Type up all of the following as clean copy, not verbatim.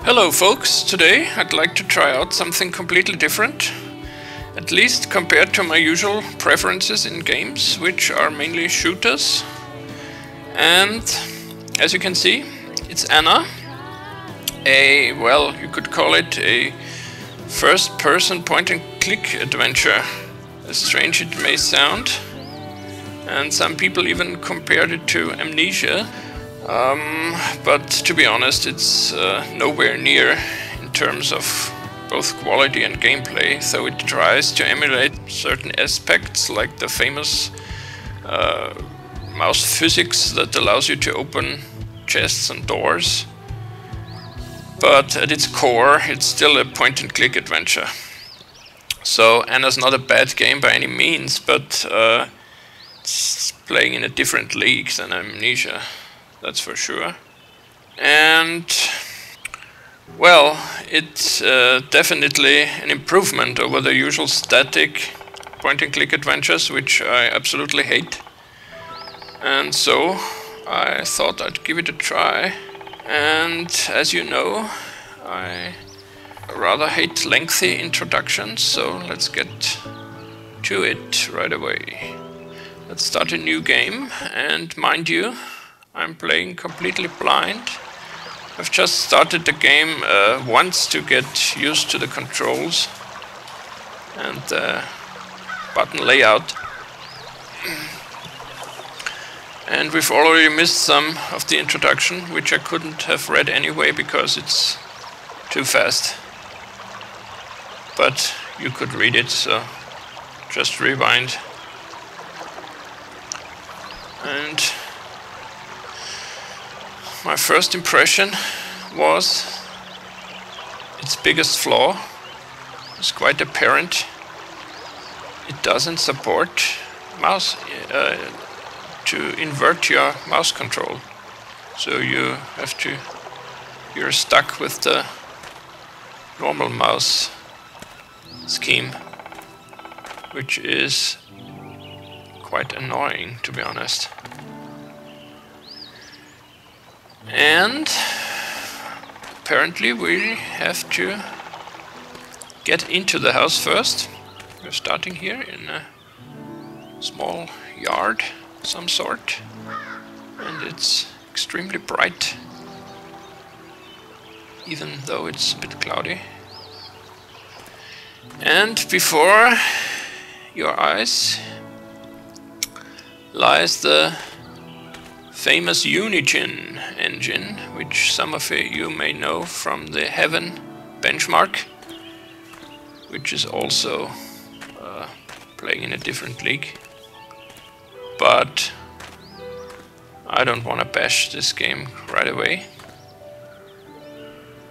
Hello folks, today I'd like to try out something completely different, at least compared to my usual preferences in games, which are mainly shooters. And as you can see, it's Anna, you could call it a first-person point-and-click adventure, as strange it may sound, and some people even compared it to Amnesia. But to be honest, it's nowhere near in terms of both quality and gameplay, so it tries to emulate certain aspects like the famous mouse physics that allows you to open chests and doors. But at its core, it's still a point-and-click adventure. So Anna's not a bad game by any means, but it's playing in a different league than Amnesia. That's for sure. And well, it's definitely an improvement over the usual static point-and-click adventures, which I absolutely hate. And so I thought I'd give it a try. And as you know, I rather hate lengthy introductions, so let's get to it right away. Let's start a new game, and mind you, I'm playing completely blind. I've just started the game once to get used to the controls and the button layout. And we've already missed some of the introduction, which I couldn't have read anyway because it's too fast. But you could read it, so just rewind. And my first impression was its biggest flaw. It's quite apparent. It doesn't support mouse to invert your mouse control. So you're stuck with the normal mouse scheme, which is quite annoying, to be honest. And apparently we have to get into the house first. We're starting here in a small yard of some sort, and it's extremely bright, even though it's a bit cloudy. And before your eyes lies the famous Unigine engine, which some of you may know from the Heaven benchmark, which is also playing in a different league. But I don't want to bash this game right away.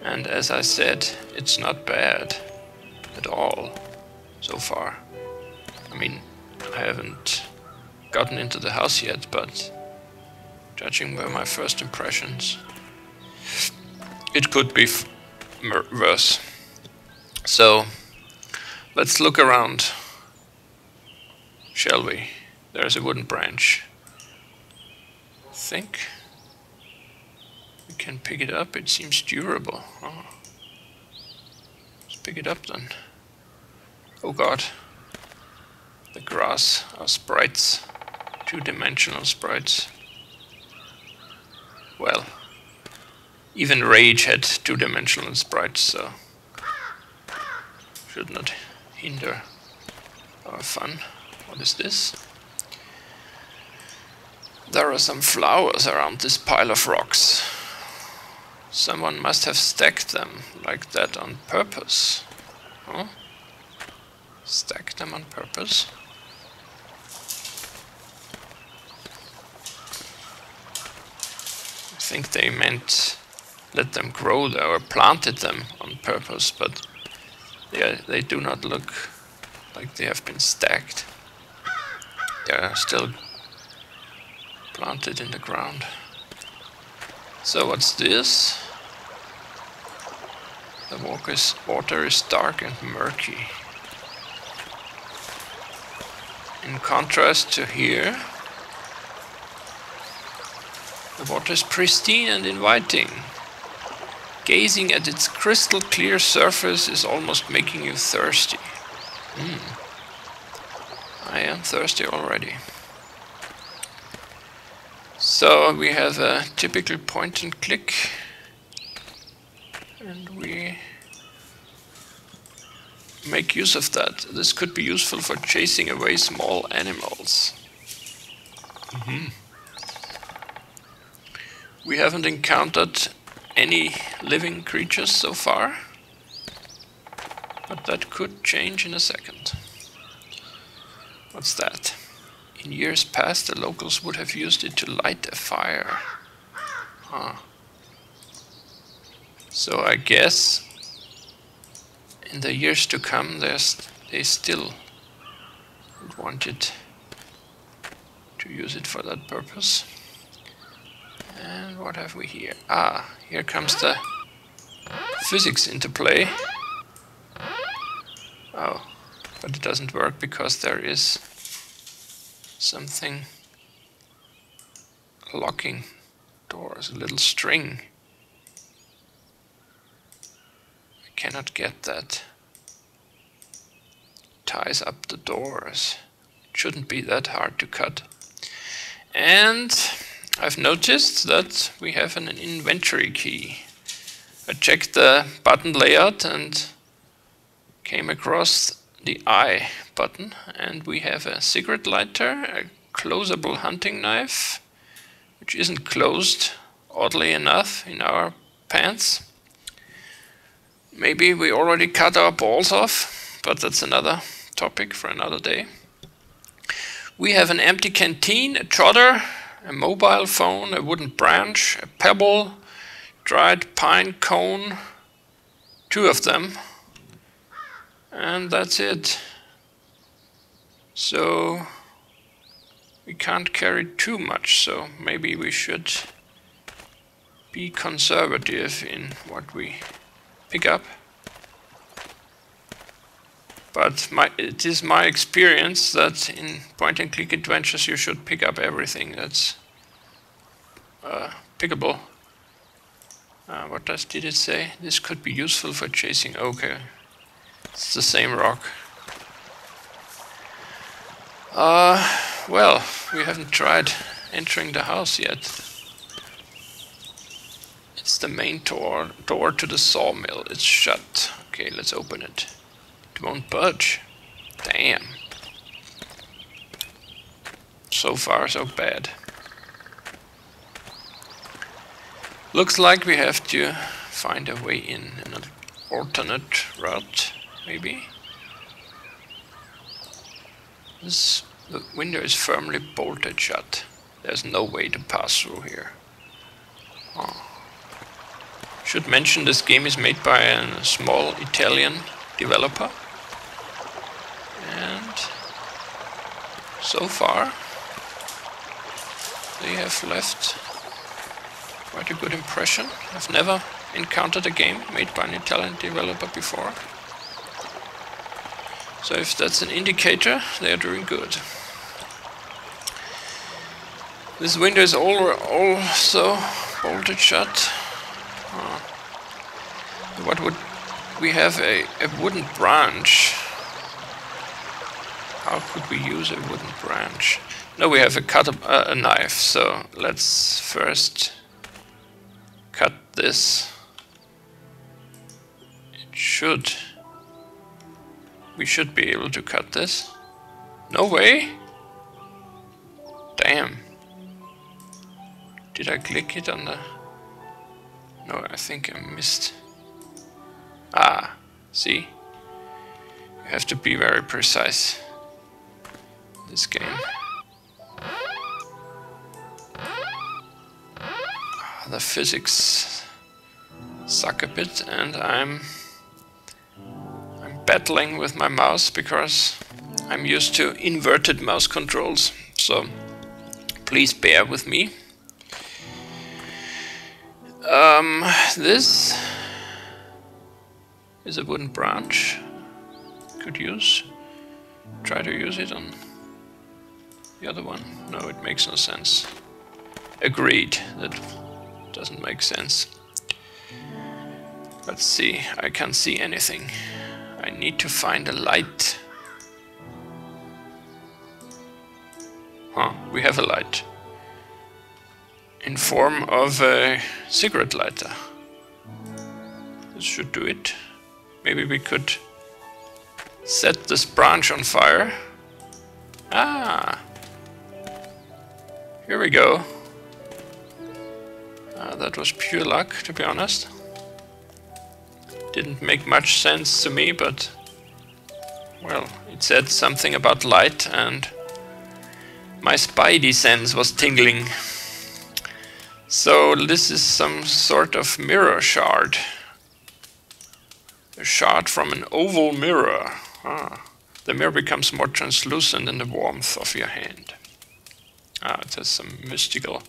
And as I said, it's not bad at all so far. I mean, I haven't gotten into the house yet, but judging by my first impressions, it could be worse. So let's look around, shall we? There's a wooden branch. I think we can pick it up. It seems durable. Oh. Let's pick it up then. Oh god. The grass are sprites. Two-dimensional sprites. Well, even Rage had two-dimensional sprites, so should not hinder our fun. What is this? There are some flowers around this pile of rocks. Someone must have stacked them like that on purpose. Huh? Stacked them on purpose? I think they meant let them grow there, or planted them on purpose, but they do not look like they have been stacked. They are still planted in the ground. So what's this? The water is dark and murky. In contrast to here, the water is pristine and inviting. Gazing at its crystal clear surface is almost making you thirsty. I am thirsty already. So we have a typical point and click, and we make use of that. This could be useful for chasing away small animals. We haven't encountered any living creatures so far, but that could change in a second. What's that? In years past, the locals would have used it to light a fire. So I guess in the years to come, they still would want it to use it for that purpose. And what have we here? Here comes the physics into play. Oh, but it doesn't work because there is something locking doors, a little string. I cannot get that. Ties up the doors. It shouldn't be that hard to cut. And I've noticed that we have an inventory key. I checked the button layout and came across the I button, and we have a cigarette lighter, a closable hunting knife, which isn't closed, oddly enough, in our pants. Maybe we already cut our balls off, but that's another topic for another day. We have an empty canteen, a trotter, a mobile phone, a wooden branch, a pebble, dried pine cone, 2 of them, and that's it. So we can't carry too much, so maybe we should be conservative in what we pick up. But it is my experience that in point-and-click adventures you should pick up everything that's pickable. What did it say? This could be useful for chasing. Okay, it's the same rock. Well, we haven't tried entering the house yet. It's the main door to the sawmill. It's shut. Okay, let's open it. It won't budge. Damn. So far, so bad. Looks like we have to find a way in an alternate route, maybe. The window is firmly bolted shut. There's no way to pass through here. Should mention this game is made by a small Italian developer. And so far they have left quite a good impression. I've never encountered a game made by an Italian developer before. So if that's an indicator, they are doing good. This window is also bolted shut. What would we have? A wooden branch. How could we use a wooden branch? No, we have a knife, so let's first cut this. We should be able to cut this. No way? Damn. Did I click it on the... No, I think I missed. See? You have to be very precise in this game. The physics suck a bit, and I'm battling with my mouse because I'm used to inverted mouse controls, so please bear with me. This is a wooden branch. Could try to use it on the other one. No, it makes no sense. Agreed, that doesn't make sense. Let's see, I can't see anything. I need to find a light. Huh, we have a light. In form of a cigarette lighter. This should do it. Maybe we could set this branch on fire. Ah! Here we go. That was pure luck, to be honest. Didn't make much sense to me, but... well, it said something about light and... my spidey sense was tingling. So this is some sort of mirror shard. A shard from an oval mirror. Ah. The mirror becomes more translucent in the warmth of your hand. Ah, it has some mystical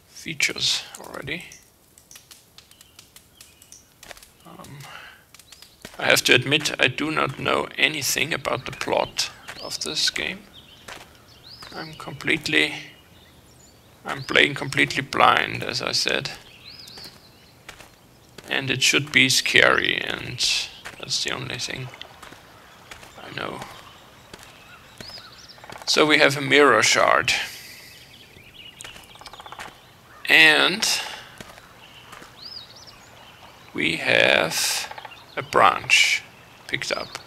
features already. I have to admit I do not know anything about the plot of this game. I'm playing completely blind, as I said. And it should be scary, and that's the only thing I know. So we have a mirror shard. And we have a branch picked up.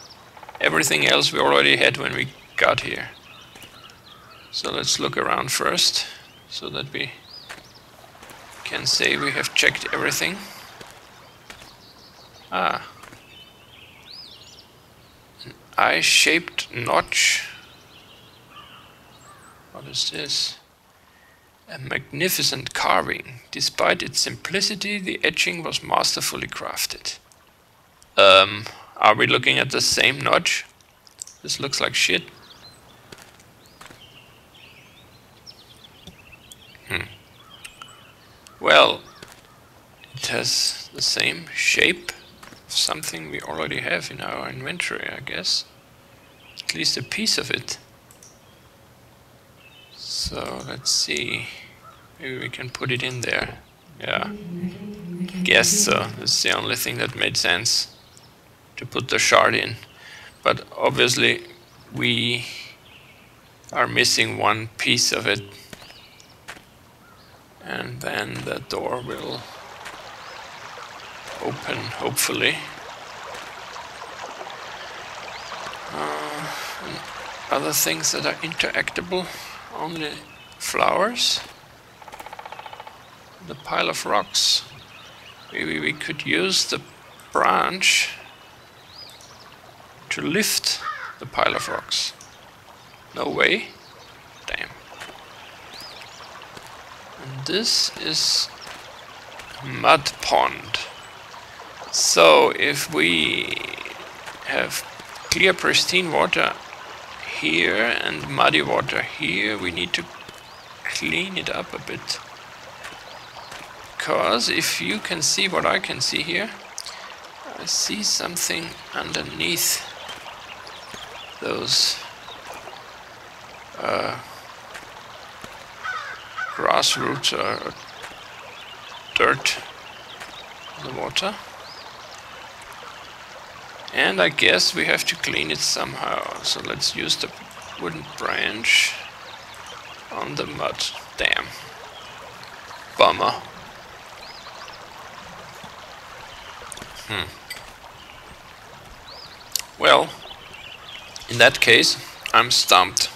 Everything else we already had when we got here. So let's look around first, so that we can say we have checked everything. Ah. An eye-shaped notch. What is this? A magnificent carving. Despite its simplicity, the etching was masterfully crafted. Are we looking at the same notch? This looks like shit. Well, it has the same shape of something we already have in our inventory, I guess. At least a piece of it. So let's see. Maybe we can put it in there. Yeah. Guess so. That's the only thing that made sense to put the shard in. But obviously we are missing one piece of it. And then the door will open, hopefully. And other things that are interactable, only flowers. The pile of rocks. Maybe we could use the branch to lift the pile of rocks. No way? Damn. And this is a mud pond. So if we have clear pristine water here and muddy water here, we need to clean it up a bit. Because if you can see what I can see here, I see something underneath those grass roots or dirt in the water. And I guess we have to clean it somehow. So let's use the wooden branch on the mud. Damn. Bummer. Well, in that case, I'm stumped.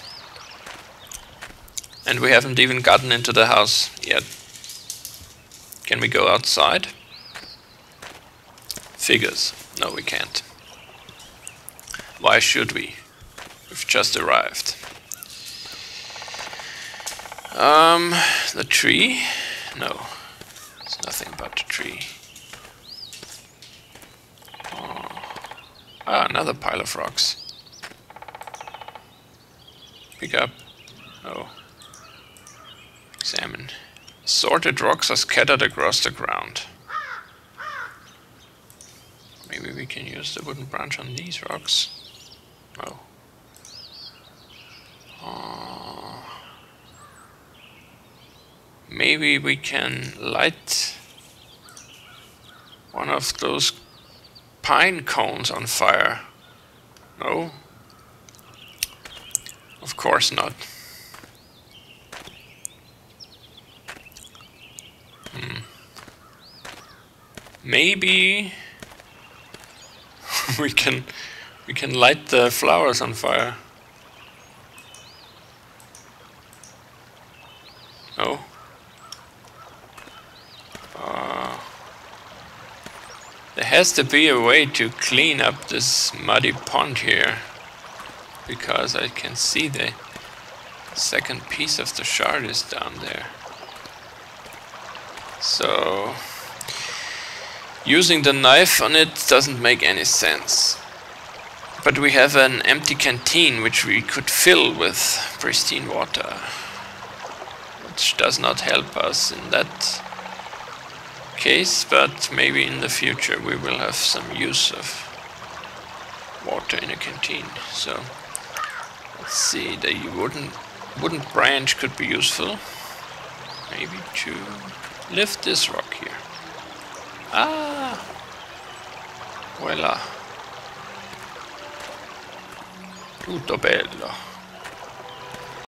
And we haven't even gotten into the house yet. Can we go outside? Figures. No, we can't. Why should we? We've just arrived. The tree? No. There's nothing about the tree. Ah, another pile of rocks. Pick up. Oh. Examine. Assorted rocks are scattered across the ground. Maybe we can use the wooden branch on these rocks. No. Maybe we can light one of those pine cones on fire? No? Of course not. Maybe we can light the flowers on fire. No? There has to be a way to clean up this muddy pond here, because I can see the second piece of the shard is down there. So using the knife on it doesn't make any sense. But we have an empty canteen which we could fill with pristine water, which does not help us in that case, but maybe in the future we will have some use of water in a canteen. So let's see, the wooden branch could be useful, maybe to lift this rock here. Ah, voila, tutto bello.